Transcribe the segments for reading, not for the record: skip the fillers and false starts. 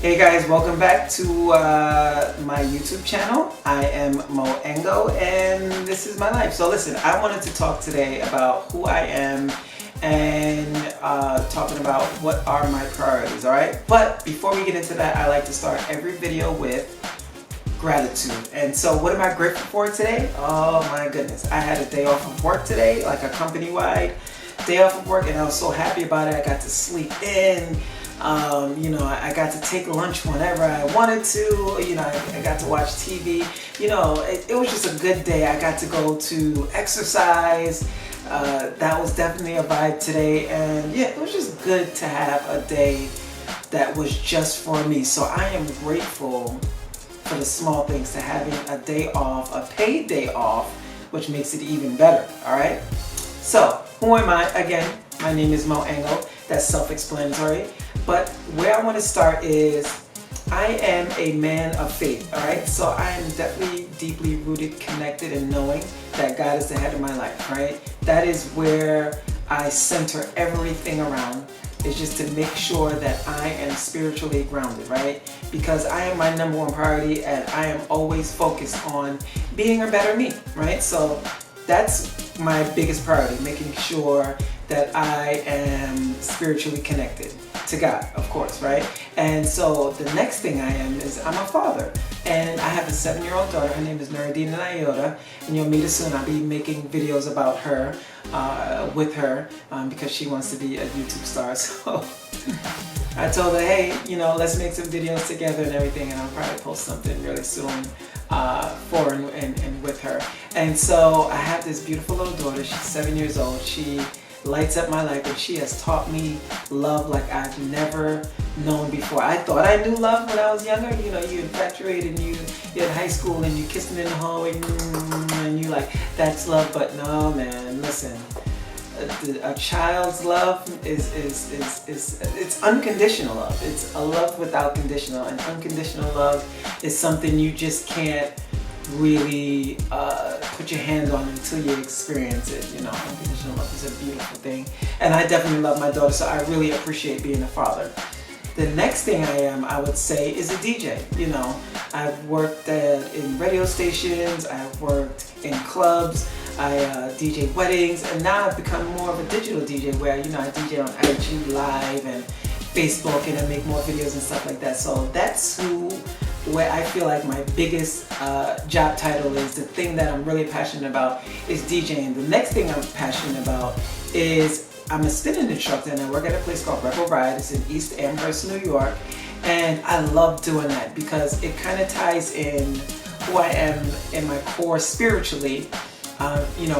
Hey guys, welcome back to my YouTube channel. I am Ango and this is my life. So listen, I wanted to talk today about who I am and talking about what are my priorities, alright? But before we get into that, I like to start every video with gratitude. And so what am I grateful for today? Oh my goodness, I had a day off of work today, like a company-wide day off of work, and I was so happy about it. I got to sleep in. I got to take lunch whenever I wanted to. I got to watch TV. It was just a good day. I got to go to exercise. That was definitely a vibe today. And yeah, it was just good to have a day that was just for me. So I am grateful for the small things, to having a day off, a paid day off, which makes it even better, all right? So, who am I? Again, my name is Ango. That's self-explanatory. But where I want to start is, I am a man of faith, all right? So I am definitely deeply rooted, connected in knowing that God is the head of my life, right? That is where I center everything around, is just to make sure that I am spiritually grounded, right? Because I am my number one priority, and I am always focused on being a better me, right? So that's my biggest priority, making sure that I am spiritually connected to God, of course, right? And so the next thing I am is I'm a father, and I have a 7-year-old daughter. Her name is Nuruddin Iota, and you'll meet her soon. I'll be making videos about her, with her, because she wants to be a YouTube star. So I told her, hey, let's make some videos together and everything, and I'll probably post something really soon for and with her. And so I have this beautiful little daughter. She's 7 years old. She lights up my life, and she has taught me love like I've never known before. I thought I knew love when I was younger. You infatuated, and you're in high school and you kissing in the hallway, and you like, that's love. But no, man, listen. A child's love is it's unconditional love. It's a love without conditional, and unconditional love is something you just can't really put your hand on until you experience it. Unconditional love is a beautiful thing, and I definitely love my daughter, so I really appreciate being a father. The next thing I would say, is a DJ. I've worked in radio stations, I've worked in clubs, I DJ weddings, and now I've become more of a digital DJ where, I DJ on IG Live and Facebook, and I make more videos and stuff like that. So that's where I feel like my biggest job title is. The thing that I'm really passionate about is DJing. The next thing I'm passionate about is I'm a spinning instructor, and I work at a place called Rebel Ride. It's in East Amherst, New York, and I love doing that because it kind of ties in who I am in my core spiritually.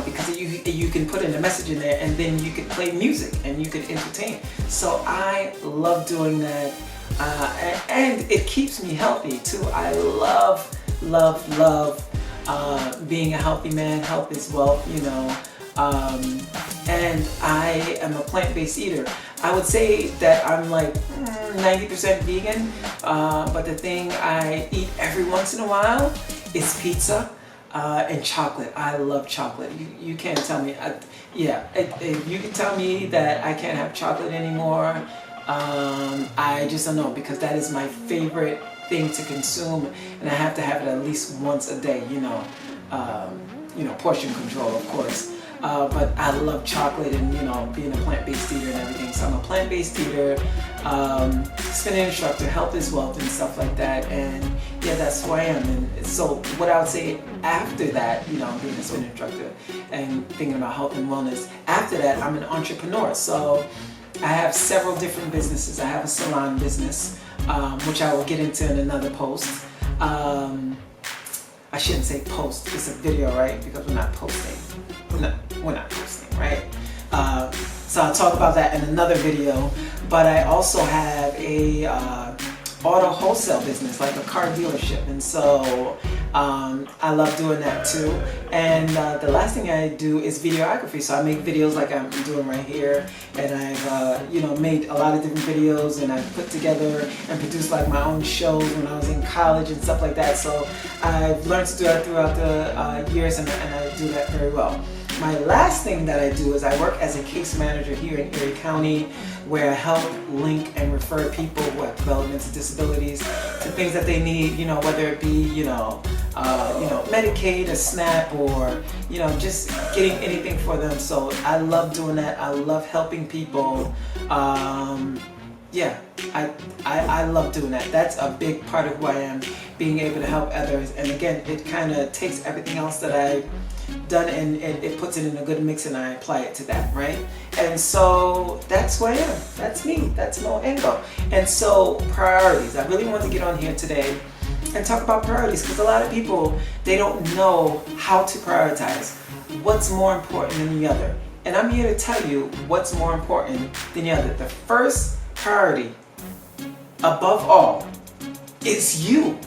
Because you can put in a message in there, and then you can play music and you can entertain. So I love doing that, and it keeps me healthy too. I love being a healthy man. Health is wealth, and I am a plant-based eater. I would say that I'm like 90% vegan, but the thing I eat every once in a while is pizza. And chocolate. I love chocolate. You can't tell me. If you can tell me that I can't have chocolate anymore, I just don't know, because that is my favorite thing to consume, and I have to have it at least once a day. Portion control, of course. But I love chocolate, and being a plant-based eater and everything. So I'm a plant-based eater, spinning instructor, health is wealth, and stuff like that. And yeah, that's who I am. And so what I would say after that, being a spinning instructor and thinking about health and wellness, after that, I'm an entrepreneur. So I have several different businesses. I have a salon business, which I will get into in another post. I shouldn't say post, it's a video, right? Because we're not posting. We're not posting, right? So I'll talk about that in another video. But I also have a auto wholesale business, like a car dealership, and so I love doing that too. And the last thing I do is videography. So I make videos like I'm doing right here, and I've made a lot of different videos, and I've put together and produced like my own shows when I was in college and stuff like that. So I've learned to do that throughout the years, and I do that very well. my last thing that I do is I work as a case manager here in Erie County, where I help link and refer people who have developmental disabilities to things that they need, whether it be, Medicaid, a SNAP, or, just getting anything for them. So I love doing that. I love helping people. Yeah, I love doing that. That's a big part of who I am, being able to help others. And again, it kind of takes everything else that I've done and it puts it in a good mix, and I apply it to that, right? And so that's who I am. That's me. That's Mo Ango. And so priorities. I really want to get on here today and talk about priorities, because a lot of people, they don't know how to prioritize. What's more important than the other? And I'm here to tell you what's more important than the other. The first priority, above all, is you.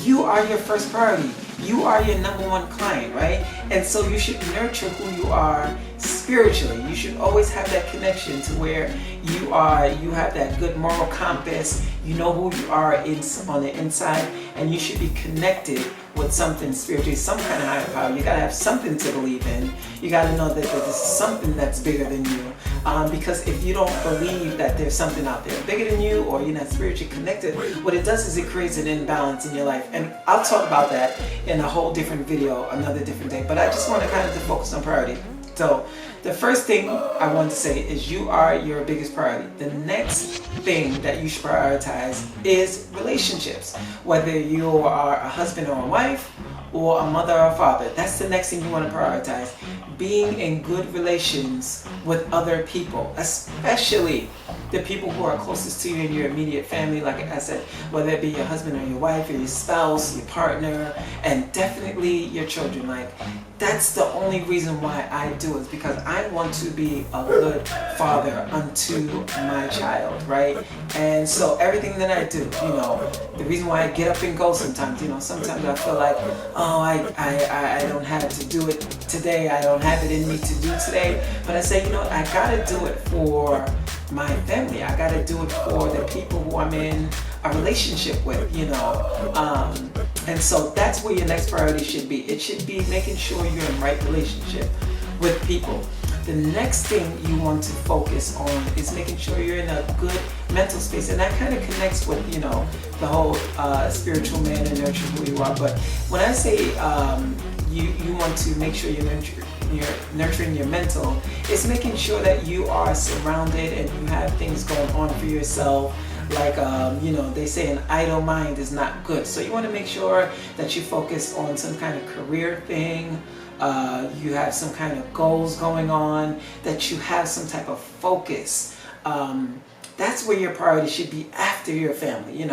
You are your first priority. You are your number one client, right? And so you should nurture who you are spiritually. You should always have that connection to where you have that good moral compass. You know who you are on the inside, and you should be connected with something spiritually, some kind of higher power. You gotta have something to believe in. You gotta know that there's something that's bigger than you. Because if you don't believe that there's something out there bigger than you, or you're not spiritually connected, what it does is it creates an imbalance in your life. And I'll talk about that in a whole different video, another different day. But I just want to kind of focus on priority. So the first thing I want to say is you are your biggest priority. The next thing that you should prioritize is relationships. Whether you are a husband or a wife, or a mother or a father, that's the next thing you want to prioritize. Being in good relations with other people, especially the people who are closest to you in your immediate family, like I said, whether it be your husband or your wife or your spouse, your partner, and definitely your children. Like, that's the only reason why I do it, because I want to be a good father unto my child, right? And so everything that I do, the reason why I get up and go sometimes, sometimes I feel like, oh, I don't have to do it today. I don't have it in me to do today. But I say, I gotta do it for my family. I gotta do it for the people who I'm in a relationship with, and so that's where your next priority should be. It should be making sure you're in right relationship with people. The next thing you want to focus on is making sure you're in a good mental space, and that kind of connects with the whole spiritual man and nurture who you are. But when I say you want to make sure you're nurturing your mental, it's making sure that you are surrounded and you have things going on for yourself. Like, they say an idle mind is not good. So you want to make sure that you focus on some kind of career thing. You have some kind of goals going on, that you have some type of focus. That's where your priority should be after your family.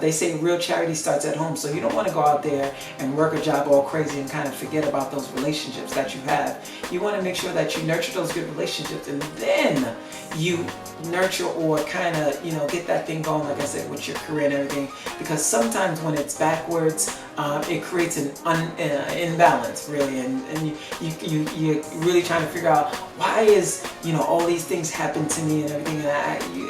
They say real charity starts at home. So you don't want to go out there and work a job all crazy and kind of forget about those relationships that you have. You want to make sure that you nurture those good relationships, and then you nurture or kind of, get that thing going, like I said, with your career and everything. Because sometimes when it's backwards, it creates an imbalance, really. And you're really trying to figure out, why is, all these things happen to me and everything. And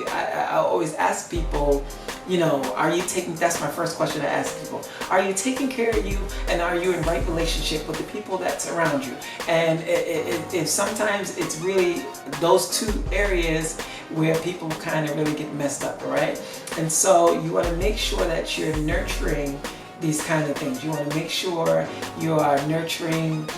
I always ask people, are you taking, that's my first question I ask people, are you taking care of you, and are you in right relationship with the people that surround you? And if sometimes it's really those two areas where people kind of really get messed up, right? And so you want to make sure that you're nurturing these kind of things. You want to make sure you are nurturing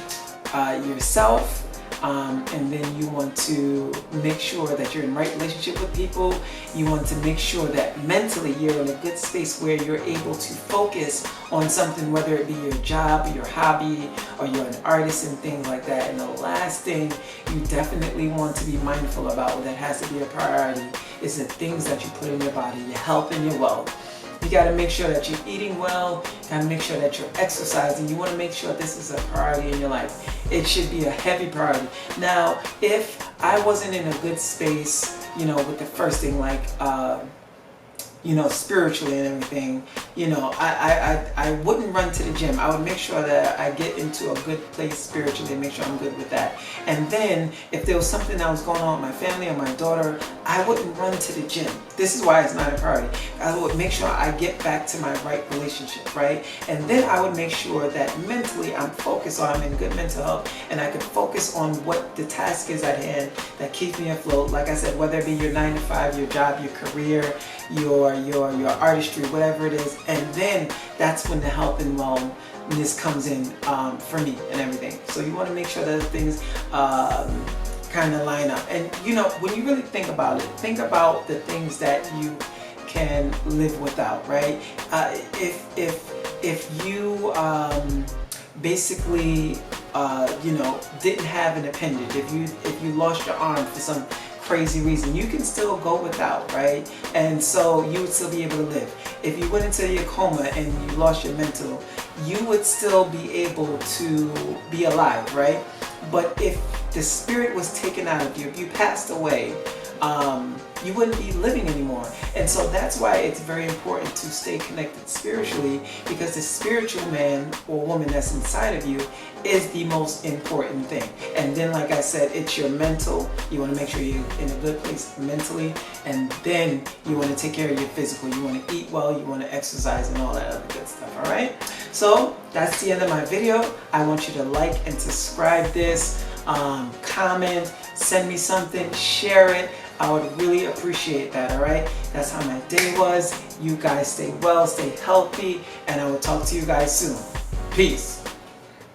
yourself. And then you want to make sure that you're in right relationship with people. You want to make sure that mentally you're in a good space where you're able to focus on something, whether it be your job, your hobby, or you're an artist and things like that. And the last thing you definitely want to be mindful about, that has to be a priority, is the things that you put in your body, your health and your wealth. You got to make sure that you're eating well. You got to make sure that you're exercising. You want to make sure this is a priority in your life. It should be a heavy priority. Now, if I wasn't in a good space, with the first thing, like you know, spiritually and everything, you know, I wouldn't run to the gym. I would make sure that I get into a good place spiritually and make sure I'm good with that. And then if there was something that was going on with my family or my daughter, I wouldn't run to the gym. This is why it's not a priority. I would make sure I get back to my right relationship, right? And then I would make sure that mentally I'm focused, or I'm in good mental health, and I could focus on what the task is at hand that keeps me afloat. Like I said, whether it be your 9 to 5, your job, your career, your artistry, whatever it is. And then that's when the health and wellness comes in for me and everything. So you want to make sure that things kind of line up. And you know, when you really think about it, think about the things that you can live without, right? If you basically you know, didn't have an appendage, if you lost your arm for some crazy reason, you can still go without, right? And so you would still be able to live. If you went into your coma and you lost your mental, you would still be able to be alive, right? But if the spirit was taken out of you, if you passed away, you wouldn't be living anymore. And so that's why it's very important to stay connected spiritually, because the spiritual man or woman that's inside of you is the most important thing. And then, like I said, it's your mental. You want to make sure you're in a good place mentally, and then you want to take care of your physical. You want to eat well, you want to exercise, and all that other good stuff. All right, so that's the end of my video. I want you to like and subscribe this, comment, send me something, share it. I would really appreciate that. All right, that's how my day was. You guys stay well, stay healthy, and I will talk to you guys soon. Peace.